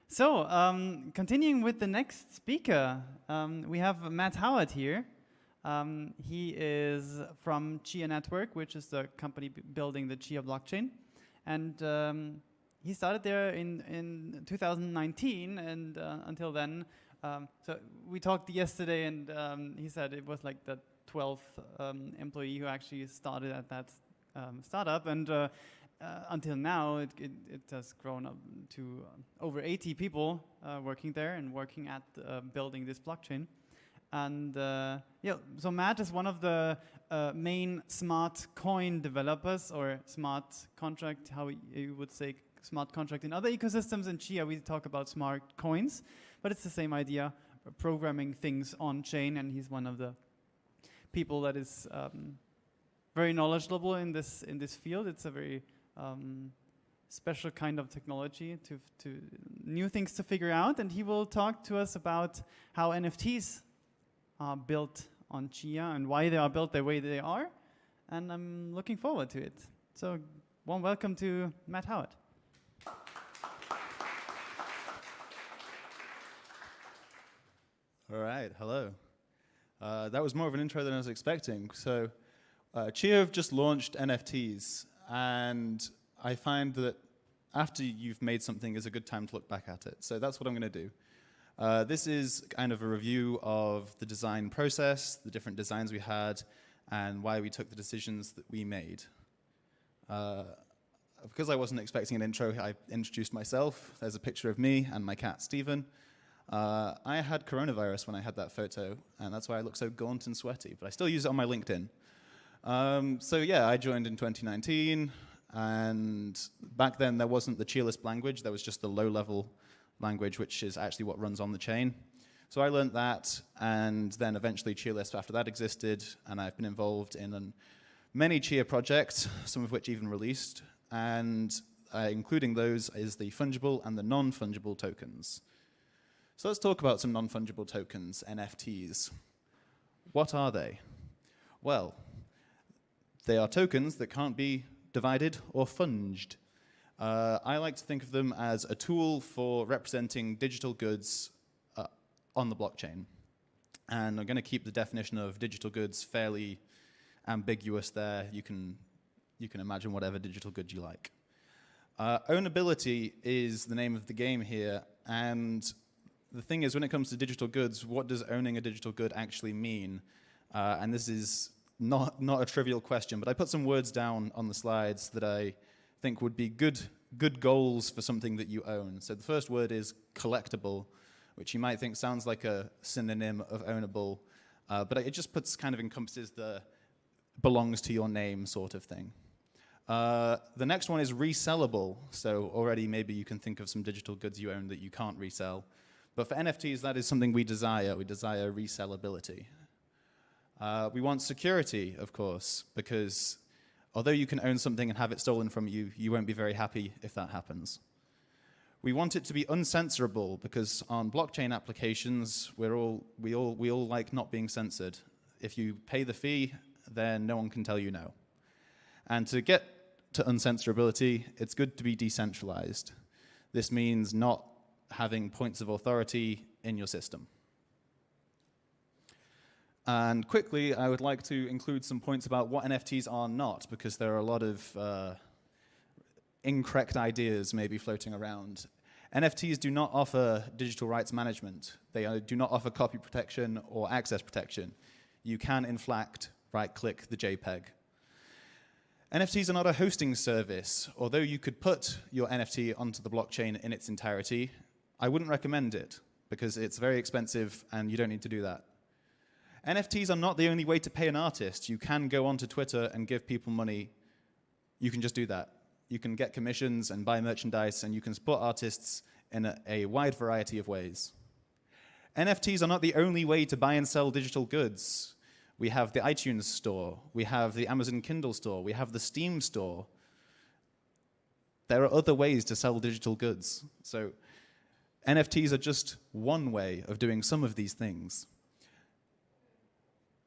So, continuing with the next speaker, we have Matt Howard here. He is from Chia Network, which is the company building the Chia blockchain. And he started there in 2019, and until then, so we talked yesterday, and he said it was like the 12th employee who actually started at that startup, and until now it has grown up to over 80 people working there and working at building this blockchain. And yeah, so Matt is one of the main smart coin developers, or smart contract, how you would say smart contract in other ecosystems. In Chia we talk about smart coins, but it's the same idea, programming things on chain, and he's one of the people that is very knowledgeable in this field. It's a very special kind of technology to new things to figure out, and he will talk to us about how NFTs are built on Chia and why they are built the way they are, and I'm looking forward to it. So, warm welcome to Matt Howard. All right, hello. That was more of an intro than I was expecting. So, Chia have just launched NFTs, and I find that after you've made something is a good time to look back at it. So that's what I'm going to do. This is kind of a review of the design process, the different designs we had, and why we took the decisions that we made. Because I wasn't expecting an intro, I introduced myself. There's a picture of me and my cat, Stephen. I had coronavirus when I had that photo, and that's why I look so gaunt and sweaty, but I still use it on my LinkedIn. So yeah, I joined in 2019, and back then there wasn't the Chia-Lisp language, there was just the low-level language, which is actually what runs on the chain. So I learned that, and then eventually Chia-Lisp after that existed, and I've been involved in many Chia projects, some of which even released, and including those is the fungible and the non-fungible tokens. So let's talk about some non-fungible tokens, NFTs. What are they? Well, they are tokens that can't be divided or funged. I like to think of them as a tool for representing digital goods on the blockchain. And I'm going to keep the definition of digital goods fairly ambiguous there. You can imagine whatever digital good you like. Ownability is the name of the game here, and the thing is, when it comes to digital goods, what does owning a digital good actually mean? And this is not a trivial question, but I put some words down on the slides that I think would be good goals for something that you own. So the first word is collectible, which you might think sounds like a synonym of ownable, but it just encompasses the belongs to your name sort of thing. The next one is resellable. So already maybe you can think of some digital goods you own that you can't resell. But for NFTs, that is something we desire. We desire resellability. We want security, of course, because although you can own something and have it stolen from you, you won't be very happy if that happens. We want it to be uncensorable, because on blockchain applications, we all like not being censored. If you pay the fee, then no one can tell you no. And to get to uncensorability, it's good to be decentralized. This means not having points of authority in your system. And quickly, I would like to include some points about what NFTs are not, because there are a lot of incorrect ideas maybe floating around. NFTs do not offer digital rights management. They do not offer copy protection or access protection. You can, in fact, right-click the JPEG. NFTs are not a hosting service. Although you could put your NFT onto the blockchain in its entirety, I wouldn't recommend it, because it's very expensive and you don't need to do that. NFTs are not the only way to pay an artist. You can go onto Twitter and give people money. You can just do that. You can get commissions and buy merchandise, and you can support artists in a wide variety of ways. NFTs are not the only way to buy and sell digital goods. We have the iTunes store. We have the Amazon Kindle store. We have the Steam store. There are other ways to sell digital goods. So NFTs are just one way of doing some of these things.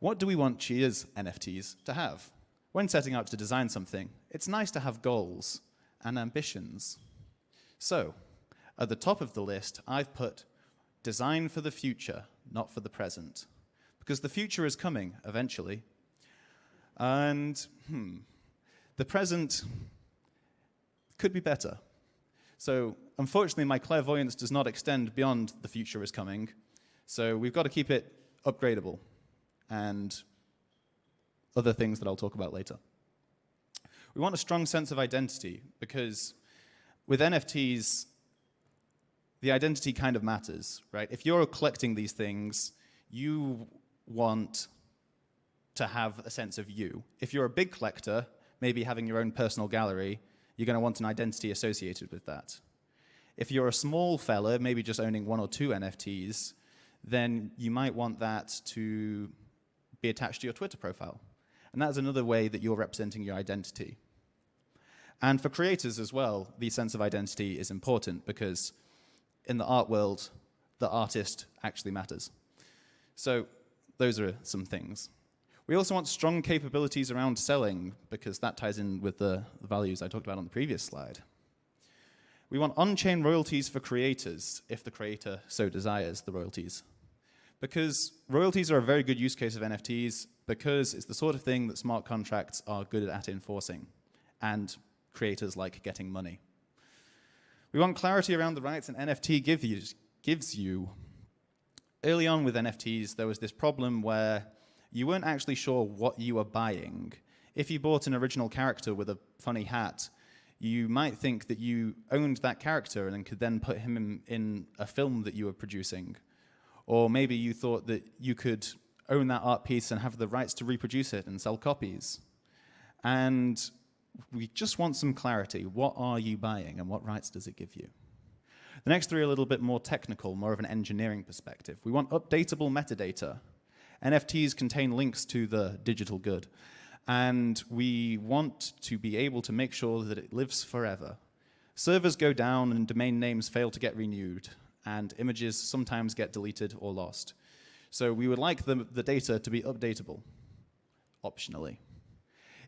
What do we want Chia's NFTs to have? When setting out to design something, it's nice to have goals and ambitions. So, At the top of the list, I've put design for the future, not for the present. Because the future is coming eventually. And the present could be better. So unfortunately, my clairvoyance does not extend beyond the future is coming. So we've got to keep it upgradable and other things that I'll talk about later. We want a strong sense of identity because with NFTs, the identity kind of matters, right? If you're collecting these things, you want to have a sense of you. If you're a big collector, maybe having your own personal gallery, you're going to want an identity associated with that. If you're a small fella, maybe just owning 1 or 2 NFTs, then you might want that to be attached to your Twitter profile. And that's another way that you're representing your identity. And for creators as well, the sense of identity is important because in the art world, the artist actually matters. So those are some things. We also want strong capabilities around selling because that ties in with the values I talked about on the previous slide. We want on-chain royalties for creators, if the creator so desires the royalties. Because royalties are a very good use case of NFTs because it's the sort of thing that smart contracts are good at enforcing, and creators like getting money. We want clarity around the rights an NFT gives you. Early on with NFTs, there was this problem where you weren't actually sure what you were buying. If you bought an original character with a funny hat, you might think that you owned that character and could then put him in a film that you were producing. Or maybe you thought that you could own that art piece and have the rights to reproduce it and sell copies. And we just want some clarity. What are you buying and what rights does it give you? The next 3 are a little bit more technical, more of an engineering perspective. We want updatable metadata. NFTs contain links to the digital good. And we want to be able to make sure that it lives forever. Servers go down and domain names fail to get renewed. And images sometimes get deleted or lost. So we would like the data to be updatable, optionally.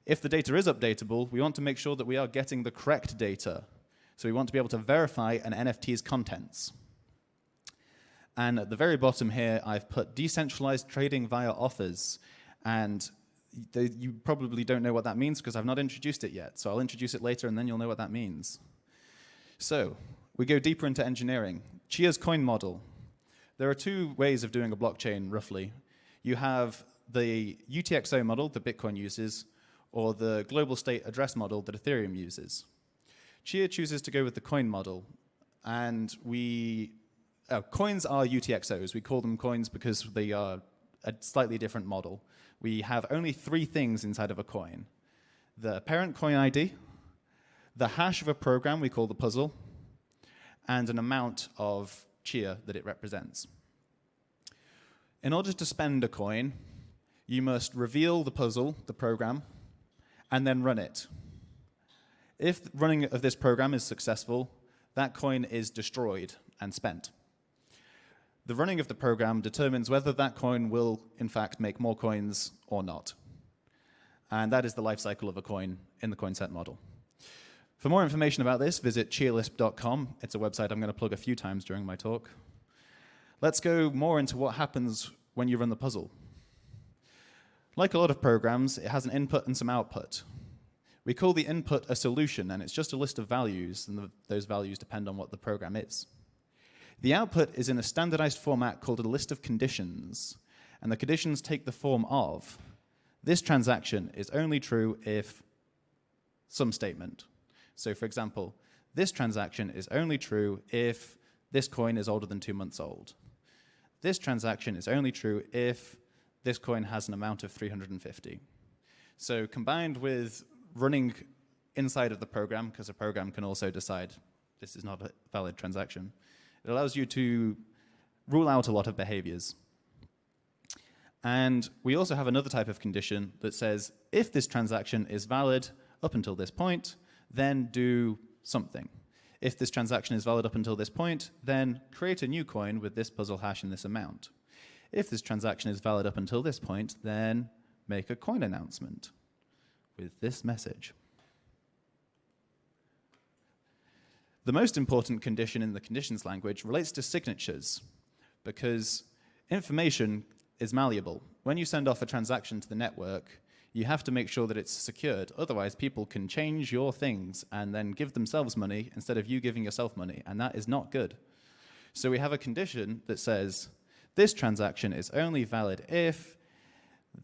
If the data is updatable, we want to make sure that we are getting the correct data. So we want to be able to verify an NFT's contents. And at the very bottom here, I've put decentralized trading via offers. And you probably don't know what that means because I've not introduced it yet. So I'll introduce it later and then you'll know what that means. So we go deeper into engineering. Chia's coin model. There are 2 ways of doing a blockchain, roughly. You have the UTXO model that Bitcoin uses, or the global state address model that Ethereum uses. Chia chooses to go with the coin model, and coins are UTXOs. We call them coins because they are a slightly different model. We have only 3 things inside of a coin. The parent coin ID, the hash of a program we call the puzzle, and an amount of Chia that it represents. In order to spend a coin, you must reveal the puzzle, the program, and then run it. If running of this program is successful, that coin is destroyed and spent. The running of the program determines whether that coin will, in fact, make more coins or not. And that is the life cycle of a coin in the coin set model. For more information about this, visit chialisp.com. It's a website I'm going to plug a few times during my talk. Let's go more into what happens when you run the puzzle. Like a lot of programs, it has an input and some output. We call the input a solution, and it's just a list of values, and those values depend on what the program is. The output is in a standardized format called a list of conditions, and the conditions take the form of, this transaction is only true if some statement. So for example, this transaction is only true if this coin is older than 2 months old. This transaction is only true if this coin has an amount of 350. So combined with running inside of the program, because a program can also decide this is not a valid transaction, it allows you to rule out a lot of behaviors. And we also have another type of condition that says, if this transaction is valid up until this point, then do something. If this transaction is valid up until this point, then create a new coin with this puzzle hash and this amount. If this transaction is valid up until this point, then make a coin announcement with this message. The most important condition in the conditions language relates to signatures, because information is malleable. When you send off a transaction to the network, you have to make sure that it's secured. Otherwise, people can change your things and then give themselves money instead of you giving yourself money, and that is not good. So we have a condition that says, this transaction is only valid if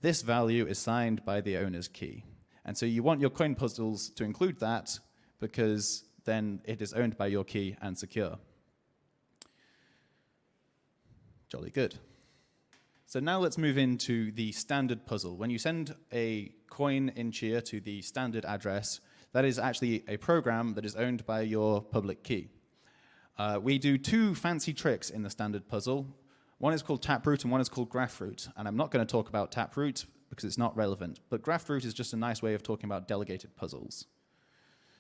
this value is signed by the owner's key. And so you want your coin puzzles to include that, because then it is owned by your key and secure. Jolly good. So now let's move into the standard puzzle. When you send a coin in Chia to the standard address, that is actually a program that is owned by your public key. We do two fancy tricks in the standard puzzle. One is called taproot and one is called graphroot. And I'm not going to talk about taproot because it's not relevant, but graphroot is just a nice way of talking about delegated puzzles.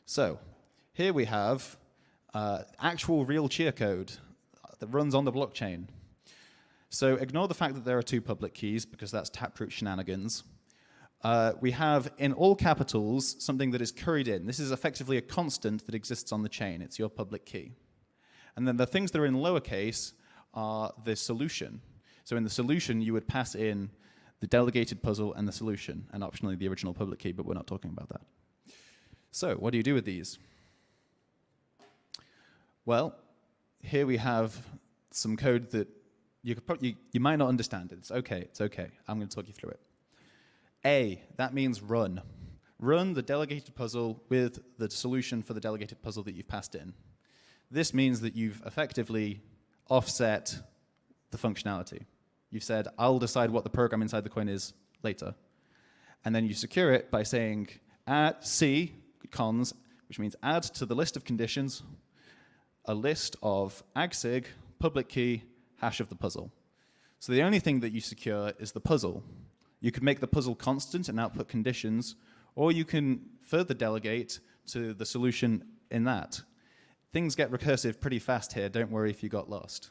So here we have actual real Chia code that runs on the blockchain. So ignore the fact that there are two public keys, because that's taproot shenanigans. We have, in all capitals, something that is curried in. This is effectively a constant that exists on the chain. It's your public key. And then the things that are in lowercase are the solution. So in the solution, you would pass in the delegated puzzle and the solution, and optionally the original public key, but we're not talking about that. So what do you do with these? Well, here we have some code that you might not understand. It's okay. I'm going to talk you through it. A, that means run. Run the delegated puzzle with the solution for the delegated puzzle that you've passed in. This means that you've effectively offset the functionality. You've said, I'll decide what the program inside the coin is later. And then you secure it by saying add C, cons, which means add to the list of conditions a list of agsig, public key, hash of the puzzle. So the only thing that you secure is the puzzle. You could make the puzzle constant and output conditions, or you can further delegate to the solution in that. Things get recursive pretty fast here. Don't worry if you got lost.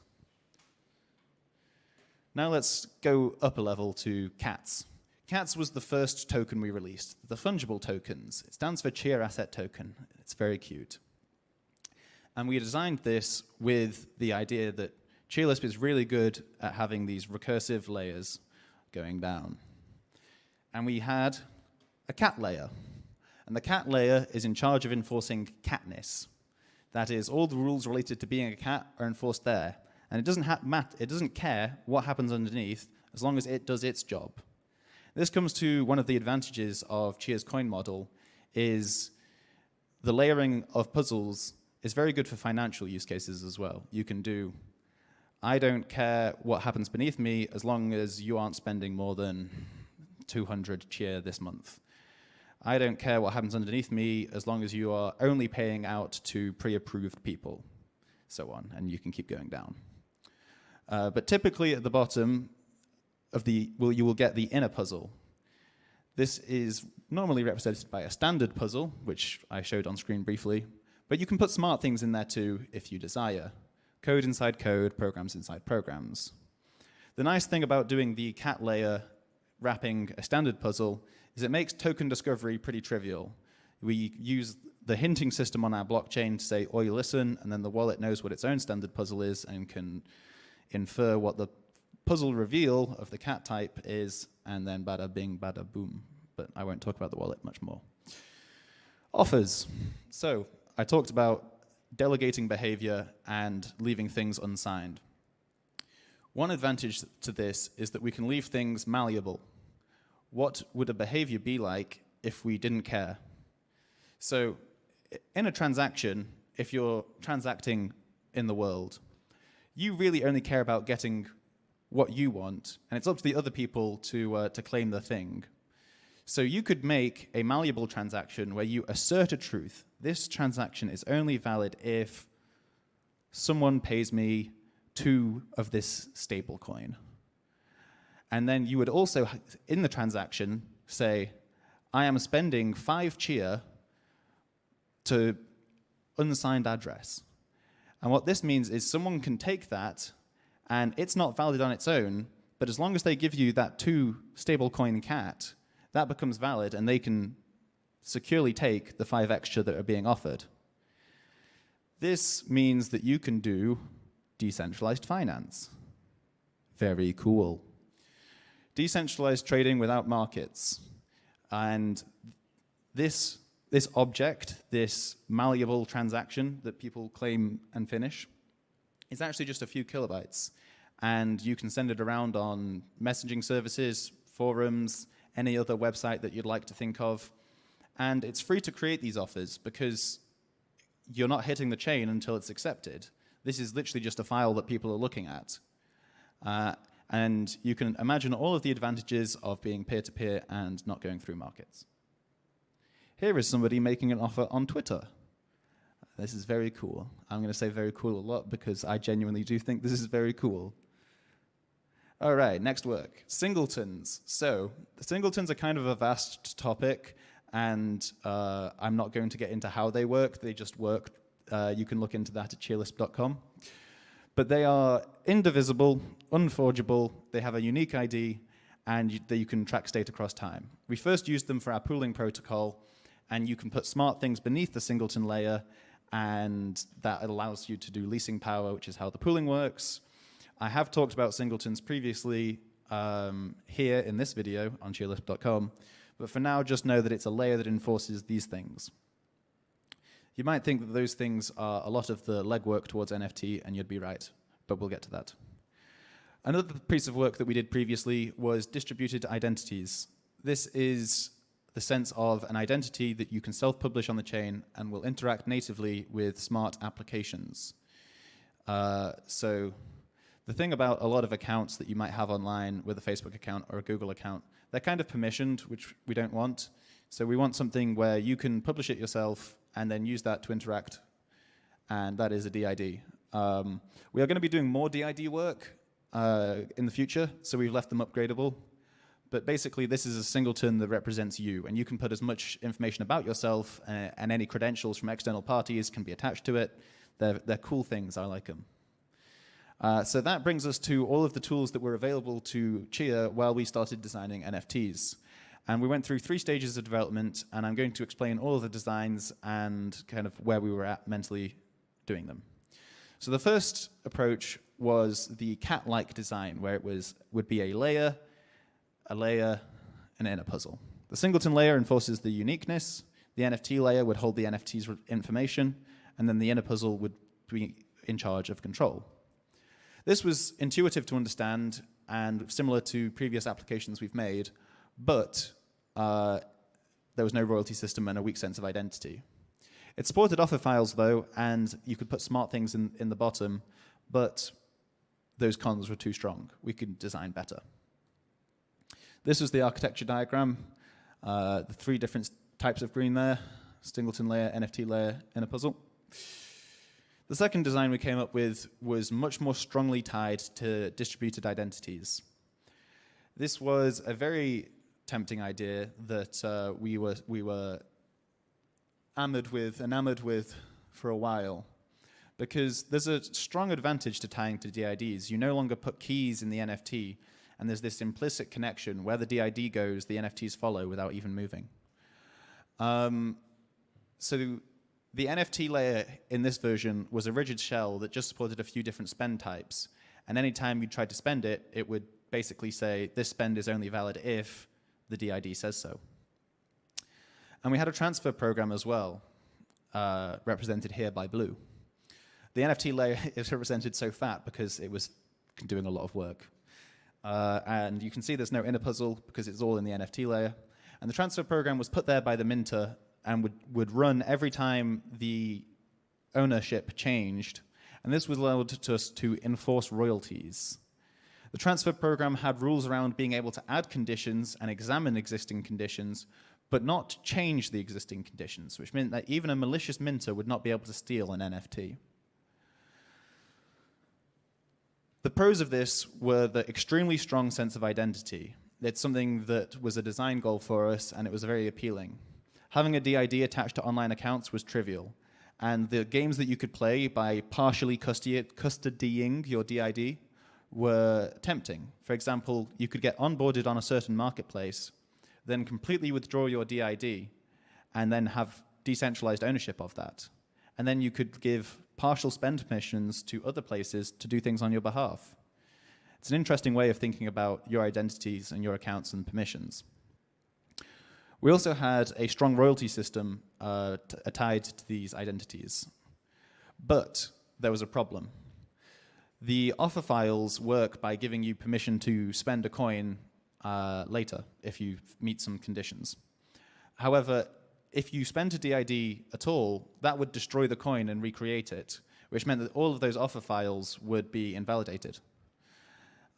Now let's go up a level to CATS. CATS was the first token we released, the fungible tokens. It stands for Chia Asset Token. It's very cute. And we designed this with the idea that Chia Lisp is really good at having these recursive layers going down. And we had a cat layer. And the cat layer is in charge of enforcing catness. That is, all the rules related to being a cat are enforced there. And it doesn't care what happens underneath as long as it does its job. This comes to one of the advantages of Chia's coin model, is the layering of puzzles is very good for financial use cases as well. You can do, I don't care what happens beneath me as long as you aren't spending more than 200 Chia this month. I don't care what happens underneath me as long as you are only paying out to pre-approved people, so on, and you can keep going down. But typically at the bottom of you will get the inner puzzle. This is normally represented by a standard puzzle, which I showed on screen briefly, but you can put smart things in there too if you desire. Code inside code, programs inside programs. The nice thing about doing the cat layer wrapping a standard puzzle is it makes token discovery pretty trivial. We use the hinting system on our blockchain to say, oi, listen, and then the wallet knows what its own standard puzzle is and can infer what the puzzle reveal of the cat type is, and then bada bing, bada boom. But I won't talk about the wallet much more. Offers. So I talked about delegating behavior and leaving things unsigned. One advantage to this is that we can leave things malleable. What would a behavior be like if we didn't care? So in a transaction, if you're transacting in the world, you really only care about getting what you want, and it's up to the other people to claim the thing. So you could make a malleable transaction where you assert a truth. This transaction is only valid if someone pays me 2 of this stable coin. And then you would also, in the transaction, say, I am spending 5 Chia to unsigned address. And what this means is someone can take that, and it's not valid on its own, but as long as they give you that 2 stablecoin cat, that becomes valid, and they can securely take the 5 extra that are being offered. This means that you can do decentralized finance. Very cool. Decentralized trading without markets. And this object, this malleable transaction that people claim and finish, is actually just a few kilobytes. And you can send it around on messaging services, forums, any other website that you'd like to think of. And it's free to create these offers because you're not hitting the chain until it's accepted. This is literally just a file that people are looking at. And you can imagine all of the advantages of being peer-to-peer and not going through markets. Here is somebody making an offer on Twitter. This is very cool. I'm going to say very cool a lot because I genuinely do think this is very cool. All right, next work. Singletons. So, the singletons are kind of a vast topic, and I'm not going to get into how they work. They just work. You can look into that at cheerlisp.com. But they are indivisible, unforgeable, they have a unique ID, and you can track state across time. We first used them for our pooling protocol, and you can put smart things beneath the singleton layer, and that allows you to do leasing power, which is how the pooling works. I have talked about singletons previously here in this video on cheerlisp.com, but for now, just know that it's a layer that enforces these things. You might think that those things are a lot of the legwork towards NFT, and you'd be right, but we'll get to that. Another piece of work that we did previously was distributed identities. This is the sense of an identity that you can self-publish on the chain and will interact natively with smart applications. So the thing about a lot of accounts that you might have online with a Facebook account or a Google account, they're kind of permissioned, which we don't want. So we want something where you can publish it yourself and then use that to interact, and that is a DID. We are going to be doing more DID work in the future, so we've left them upgradable. But basically, this is a singleton that represents you, and you can put as much information about yourself, and any credentials from external parties can be attached to it. They're cool things. I like them. So that brings us to all of the tools that were available to Chia while we started designing NFTs. And we went through 3 stages of development, and I'm going to explain all of the designs and kind of where we were at mentally doing them. So the first approach was the cat-like design, where it would be a layer, and an inner puzzle. The singleton layer enforces the uniqueness, the NFT layer would hold the NFT's information, and then the inner puzzle would be in charge of control. This was intuitive to understand and similar to previous applications we've made, but there was no royalty system and a weak sense of identity. It supported offer files, though, and you could put smart things in the bottom, but those cons were too strong. We could design better. This was the architecture diagram, the 3 different types of green there, singleton layer, NFT layer, inner puzzle. The second design we came up with was much more strongly tied to distributed identities. This was a very tempting idea that we were enamored with for a while, because there's a strong advantage to tying to DIDs. You no longer put keys in the NFT, and there's this implicit connection. Where the DID goes, the NFTs follow without even moving. So the NFT layer in this version was a rigid shell that just supported a few different spend types, and anytime you tried to spend it, it would basically say, this spend is only valid if the DID says so. And we had a transfer program as well, represented here by blue. The NFT layer is represented so fat because it was doing a lot of work. And you can see there's no inner puzzle because it's all in the NFT layer. And the transfer program was put there by the minter and would run every time the ownership changed. And this was allowed us to enforce royalties. The transfer program had rules around being able to add conditions and examine existing conditions, but not change the existing conditions, which meant that even a malicious minter would not be able to steal an NFT. The pros of this were the extremely strong sense of identity. It's something that was a design goal for us, and it was very appealing. Having a DID attached to online accounts was trivial, and the games that you could play by partially custodying your DID were tempting. For example, you could get onboarded on a certain marketplace, then completely withdraw your DID, and then have decentralized ownership of that. And then you could give partial spend permissions to other places to do things on your behalf. It's an interesting way of thinking about your identities and your accounts and permissions. We also had a strong royalty system tied to these identities. But there was a problem. The offer files work by giving you permission to spend a coin later if you meet some conditions. However, if you spent a DID at all, that would destroy the coin and recreate it, which meant that all of those offer files would be invalidated.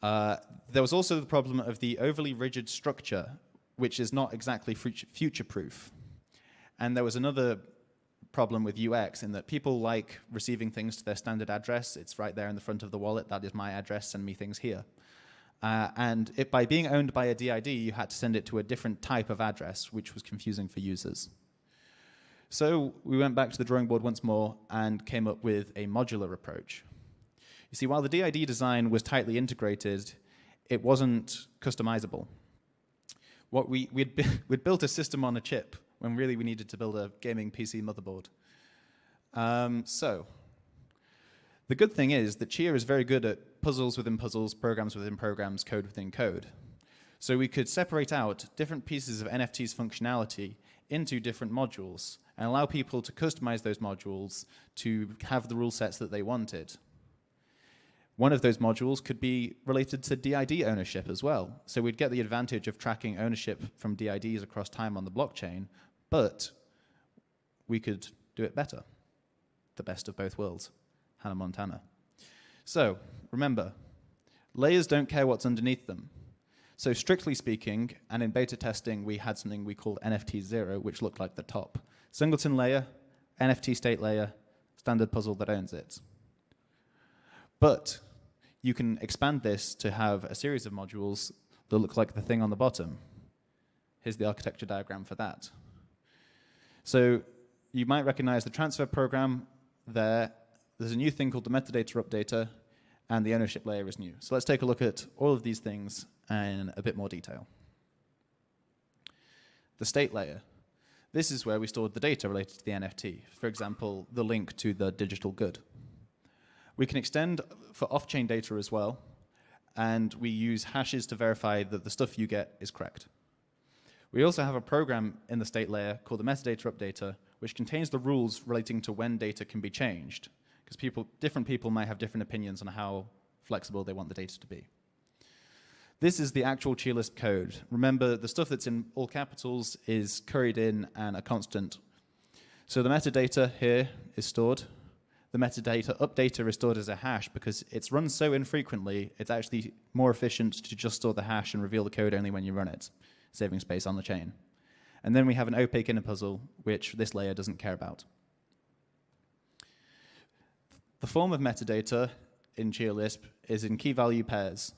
There was also the problem of the overly rigid structure, which is not exactly future-proof. And there was another problem with UX in that people like receiving things to their standard address. It's right there in the front of the wallet. That is my address. Send me things here. And by being owned by a DID, you had to send it to a different type of address, which was confusing for users. So we went back to the drawing board once more and came up with a modular approach. You see, while the DID design was tightly integrated, it wasn't customizable. We'd built a system on a chip when really we needed to build a gaming PC motherboard. So the good thing is that Chia is very good at puzzles within puzzles, programs within programs, code within code. So we could separate out different pieces of NFTs functionality into different modules and allow people to customize those modules to have the rule sets that they wanted. One of those modules could be related to DID ownership as well. So we'd get the advantage of tracking ownership from DIDs across time on the blockchain, but we could do it better. The best of both worlds. Hannah Montana. So remember, layers don't care what's underneath them. So strictly speaking, and in beta testing, we had something we called NFT 0, which looked like the top. Singleton layer, NFT state layer, standard puzzle that owns it. But you can expand this to have a series of modules that look like the thing on the bottom. Here's the architecture diagram for that. So you might recognize the transfer program there. There's a new thing called the metadata updater, and the ownership layer is new. So let's take a look at all of these things in a bit more detail. The state layer. This is where we stored the data related to the NFT. For example, the link to the digital good. We can extend for off-chain data as well, and we use hashes to verify that the stuff you get is correct. We also have a program in the state layer called the metadata updater, which contains the rules relating to when data can be changed, because different people might have different opinions on how flexible they want the data to be. This is the actual Chia Lisp code. Remember, the stuff that's in all capitals is curried in and a constant. So the metadata here is stored. The metadata updater is stored as a hash because it's run so infrequently, it's actually more efficient to just store the hash and reveal the code only when you run it, saving space on the chain. And then we have an opaque inner puzzle, which this layer doesn't care about. The form of metadata in Chia Lisp is in key value pairs.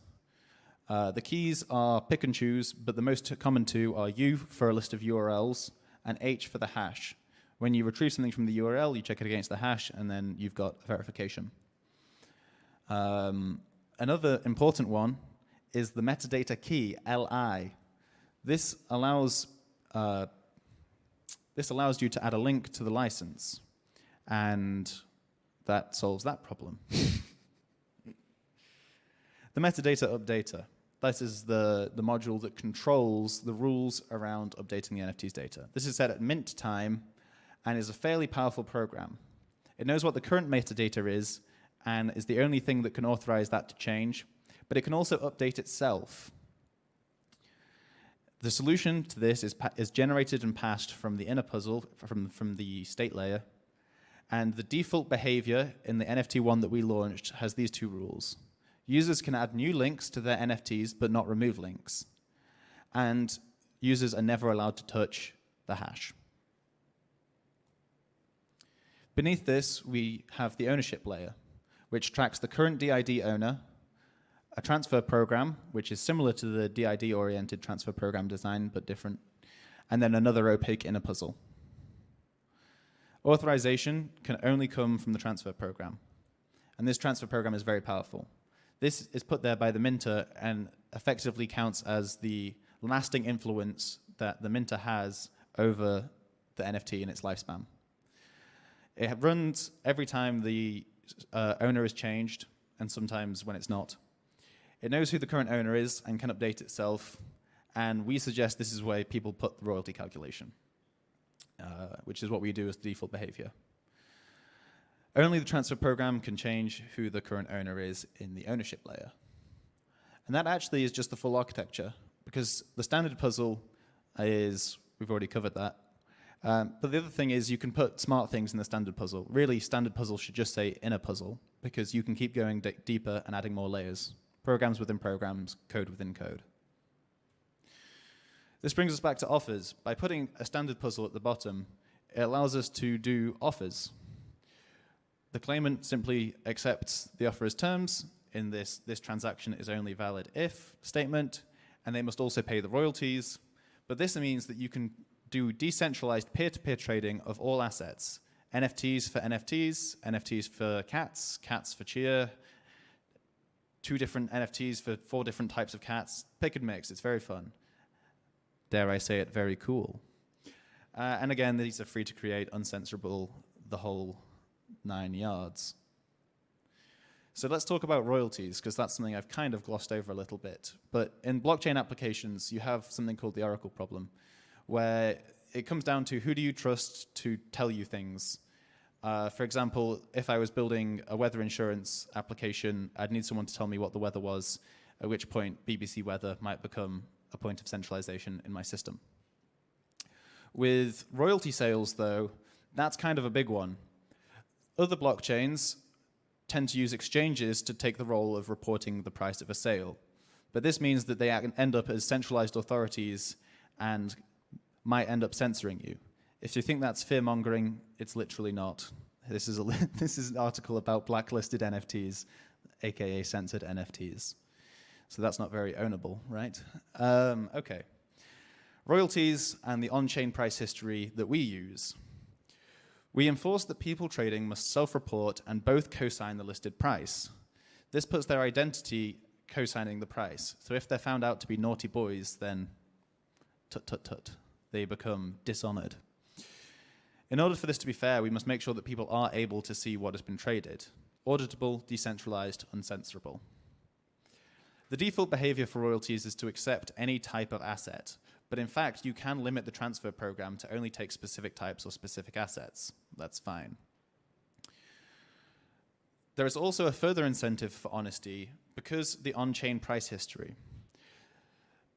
The keys are pick and choose, but the most common two are U for a list of URLs and H for the hash. When you retrieve something from the URL, you check it against the hash, and then you've got verification. Another important one is the metadata key, LI. This allows you to add a link to the license, and that solves that problem. The metadata updater. This is the module that controls the rules around updating the NFT's data. This is set at mint time and is a fairly powerful program. It knows what the current metadata is and is the only thing that can authorize that to change, but it can also update itself. The solution to this is generated and passed from the inner puzzle, from the state layer, and the default behavior in the NFT one that we launched has these two rules. Users can add new links to their NFTs, but not remove links. And users are never allowed to touch the hash. Beneath this, we have the ownership layer, which tracks the current DID owner, a transfer program, which is similar to the DID-oriented transfer program design, but different, and then another opaque inner puzzle. Authorization can only come from the transfer program, and this transfer program is very powerful. This is put there by the minter and effectively counts as the lasting influence that the minter has over the NFT in its lifespan. It runs every time the owner is changed, and sometimes when it's not. It knows who the current owner is and can update itself, and we suggest this is where people put the royalty calculation, which is what we do as the default behavior. Only the transfer program can change who the current owner is in the ownership layer. And that actually is just the full architecture, because the standard puzzle is, we've already covered that. But the other thing is you can put smart things in the standard puzzle. Really, standard puzzle should just say inner puzzle, because you can keep going deeper and adding more layers. Programs within programs, code within code. This brings us back to offers. By putting a standard puzzle at the bottom, it allows us to do offers. The claimant simply accepts the offerer's terms. In this transaction is only valid if statement, and they must also pay the royalties. But this means that you can do decentralized peer-to-peer trading of all assets. NFTs for NFTs, NFTs for cats, cats for Chia, 2 different NFTs for 4 different types of cats. Pick and mix, it's very fun. Dare I say it, very cool. And again, these are free to create, uncensorable, the whole 9 yards. So let's talk about royalties, because that's something I've kind of glossed over a little bit. But in blockchain applications, you have something called the Oracle problem, where it comes down to who do you trust to tell you things. For example, if I was building a weather insurance application, I'd need someone to tell me what the weather was, at which point BBC Weather might become a point of centralization in my system. With royalty sales, though, that's kind of a big one. Other blockchains tend to use exchanges to take the role of reporting the price of a sale. But this means that they end up as centralized authorities and might end up censoring you. If you think that's fear-mongering, it's literally not. This is an article about blacklisted NFTs, aka censored NFTs. So that's not very ownable, right? Okay. Royalties and the on-chain price history that we use. We enforce that people trading must self-report and both co-sign the listed price. This puts their identity co-signing the price. So if they're found out to be naughty boys, then tut-tut-tut. They become dishonored. In order for this to be fair, we must make sure that people are able to see what has been traded. Auditable, decentralized, uncensorable. The default behavior for royalties is to accept any type of asset, but in fact, you can limit the transfer program to only take specific types or specific assets. That's fine. There is also a further incentive for honesty because the on-chain price history.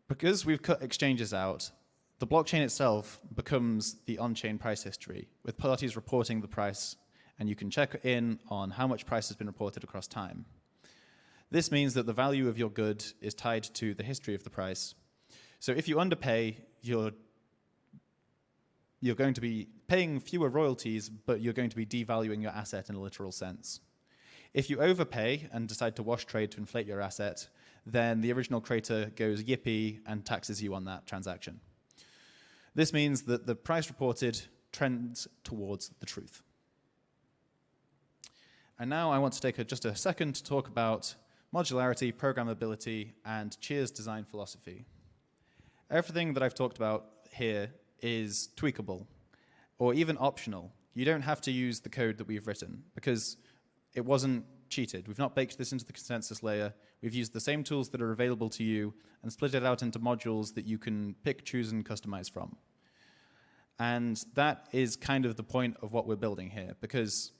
Because we've cut exchanges out, the blockchain itself becomes the on-chain price history, with parties reporting the price, and you can check in on how much price has been reported across time. This means that the value of your good is tied to the history of the price. So if you underpay, you're going to be paying fewer royalties, but you're going to be devaluing your asset in a literal sense. If you overpay and decide to wash trade to inflate your asset, then the original creator goes yippee and taxes you on that transaction. This means that the price reported trends towards the truth. And now I want to take just a second to talk about modularity, programmability, and Chia's design philosophy. Everything that I've talked about here is tweakable, or even optional. You don't have to use the code that we've written, because it wasn't cheated. We've not baked this into the consensus layer. We've used the same tools that are available to you and split it out into modules that you can pick, choose, and customize from. And that is kind of the point of what we're building here, because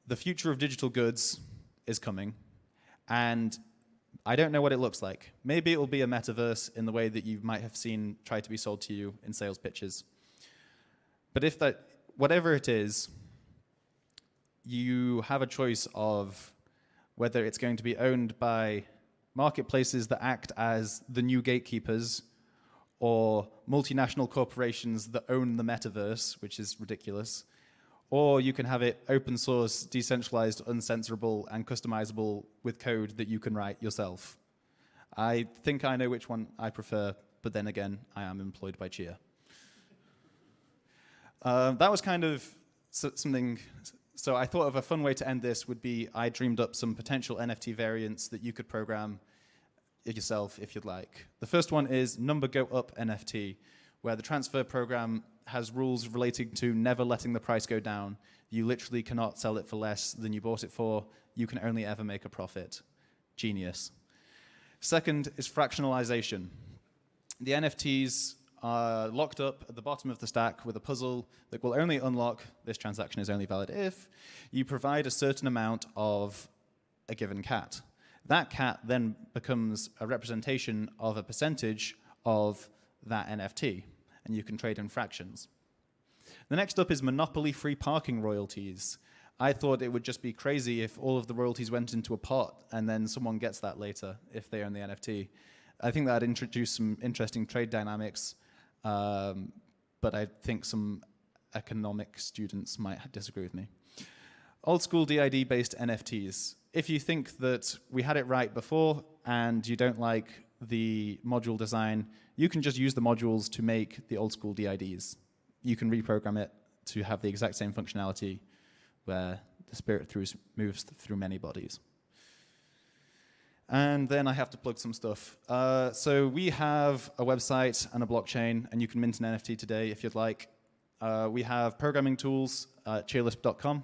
the future of digital goods is coming, and I don't know what it looks like. Maybe it will be a metaverse in the way that you might have seen try to be sold to you in sales pitches. But if that, whatever it is, you have a choice of whether it's going to be owned by marketplaces that act as the new gatekeepers, or multinational corporations that own the metaverse, which is ridiculous, or you can have it open source, decentralized, uncensorable, and customizable with code that you can write yourself. I think I know which one I prefer, but then again, I am employed by Chia. That was kind of something. So I thought of a fun way to end this would be I dreamed up some potential NFT variants that you could program yourself if you'd like. The first one is number go up NFT, where the transfer program has rules relating to never letting the price go down. You literally cannot sell it for less than you bought it for. You can only ever make a profit. Genius. Second is fractionalization. The NFTs are locked up at the bottom of the stack with a puzzle that will only unlock, this transaction is only valid if, you provide a certain amount of a given cat. That cat then becomes a representation of a percentage of that NFT, and you can trade in fractions. The next up is monopoly-free parking royalties. I thought it would just be crazy if all of the royalties went into a pot and then someone gets that later if they own the NFT. I think that'd introduce some interesting trade dynamics, but I think some economic students might disagree with me. Old school DID-based NFTs. If you think that we had it right before and you don't like the module design, you can just use the modules to make the old school DIDs. You can reprogram it to have the exact same functionality where the spirit moves through many bodies. And then I have to plug some stuff. So we have a website and a blockchain, and you can mint an NFT today if you'd like. We have programming tools at cheerlisp.com.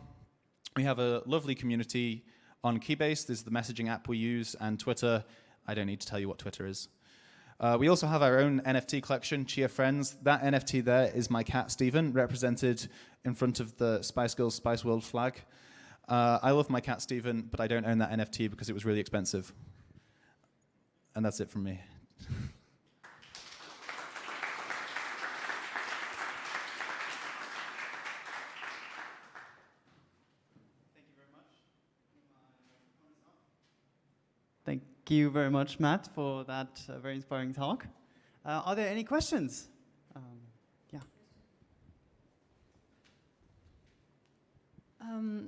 We have a lovely community on Keybase. This is the messaging app we use, and Twitter. I don't need to tell you what Twitter is. We also have our own NFT collection, Chia Friends. That NFT there is my cat, Steven, represented in front of the Spice Girls Spice World flag. I love my cat, Steven, but I don't own that NFT because it was really expensive. And that's it from me. Thank you very much, Matt, for that very inspiring talk. Are there any questions? Yeah.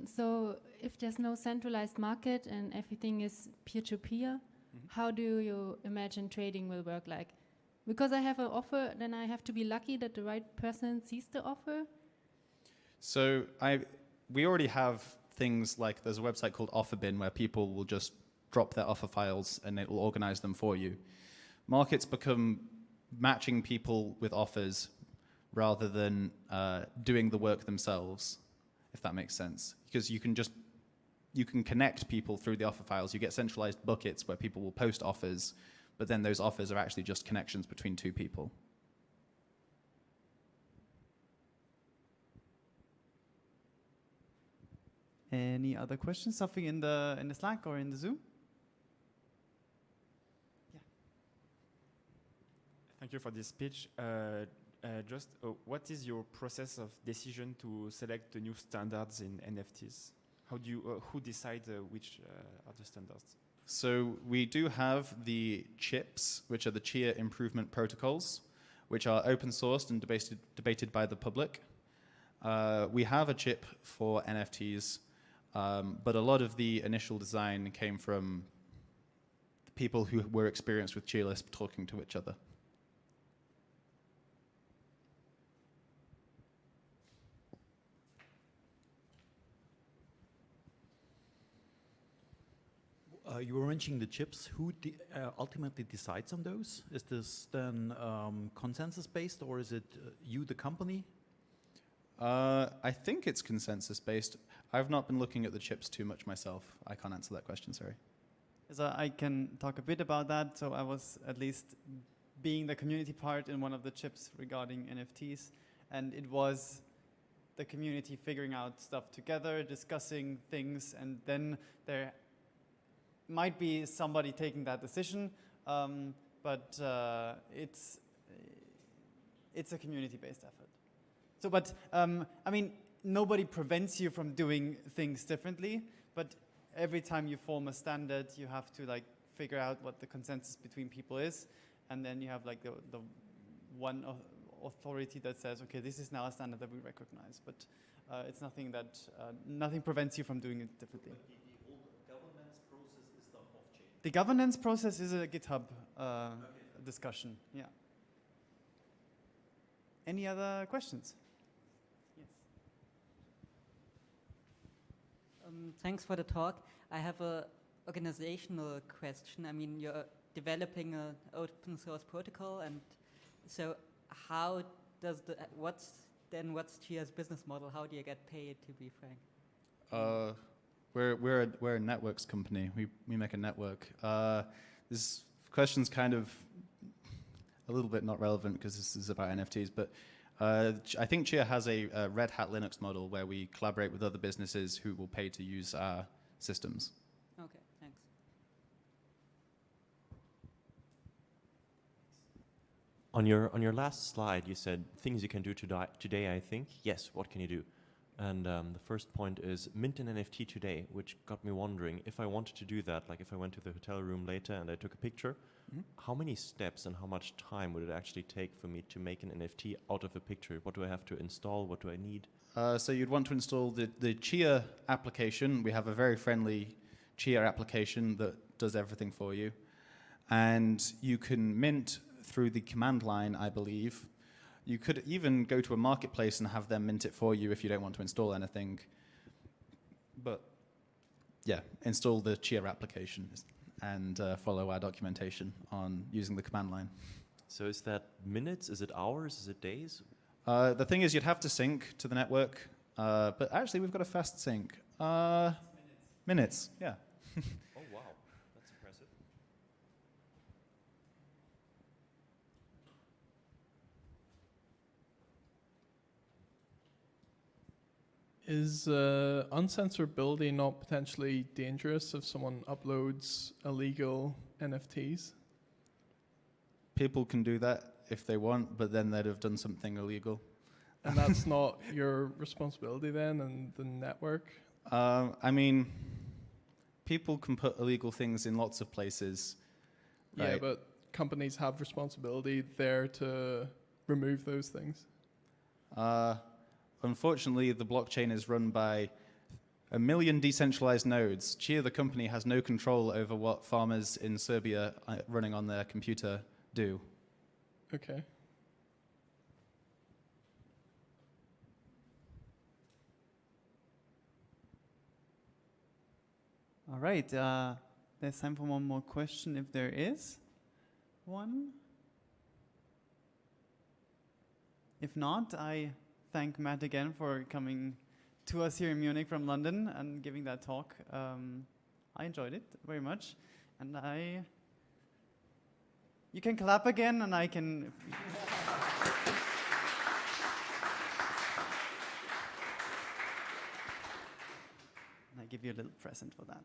So if there's no centralized market and everything is peer-to-peer, how do you imagine trading will work? Like, because I have an offer, then I have to be lucky that the right person sees the offer? So we already have things like, there's a website called OfferBin where people will just drop their offer files and it will organize them for you. Markets become matching people with offers rather than doing the work themselves, if that makes sense. Because you can connect people through the offer files. You get centralized buckets where people will post offers, but then those offers are actually just connections between two people. Any other questions? Something in the Slack or in the Zoom? Yeah. Thank you for this speech. What is your process of decision to select the new standards in NFTs? How do you, who decide which are the standards? So we do have the chips, which are the Chia improvement protocols, which are open sourced and debated by the public. We have a chip for NFTs, but a lot of the initial design came from the people who were experienced with ChiaLisp talking to each other. You were mentioning the chips. Who ultimately decides on those? Is this then consensus-based, or is it you, the company? I think it's consensus-based. I've not been looking at the chips too much myself. I can't answer that question, sorry. So I can talk a bit about that. So I was at least being the community part in one of the chips regarding NFTs, and it was the community figuring out stuff together, discussing things, and then there might be somebody taking that decision, but it's a community-based effort. So, but I mean, nobody prevents you from doing things differently, but every time you form a standard, you have to like figure out what the consensus between people is, and then you have like the one authority that says, okay, this is now a standard that we recognize, but it's nothing that nothing prevents you from doing it differently. The governance process is a GitHub discussion, yeah. Any other questions? Yes. Thanks for the talk. I have a organizational question. I mean, you're developing an open source protocol, and so how does what's then what's Chia's business model? How do you get paid, to be frank? We're a networks company. We make a network. This question's kind of a little bit not relevant because this is about NFTs, but I think Chia has a Red Hat Linux model where we collaborate with other businesses who will pay to use our systems. Okay, thanks. On your last slide, you said things you can do today, I think. Yes, what can you do? And the first point is mint an NFT today, which got me wondering, if I wanted to do that, like if I went to the hotel room later and I took a picture, how many steps and how much time would it actually take for me to make an NFT out of a picture? What do I have to install? What do I need? So you'd want to install the Chia application. We have a very friendly Chia application that does everything for you. And you can mint through the command line, I believe. You could even go to a marketplace and have them mint it for you if you don't want to install anything. But yeah, install the Chia application and follow our documentation on using the command line. So is that minutes? Is it hours? Is it days? The thing is, you'd have to sync to the network. But actually, we've got a fast sync. Minutes, yeah. Oh, wow. That's impressive. Is uncensorability not potentially dangerous if someone uploads illegal NFTs? People can do that if they want, but then they'd have done something illegal. And that's not your responsibility then, and the network? I mean, people can put illegal things in lots of places. Yeah, right? but companies have responsibility there to remove those things. Unfortunately, the blockchain is run by 1 million decentralized nodes. Chia, the company, has no control over what farmers in Serbia running on their computer do. Okay. All right, there's time for one more question if there is one. If not, I thank Matt again for coming to us here in Munich from London and giving that talk. I enjoyed it very much, and you can clap again, and I can. I give you a little present for that.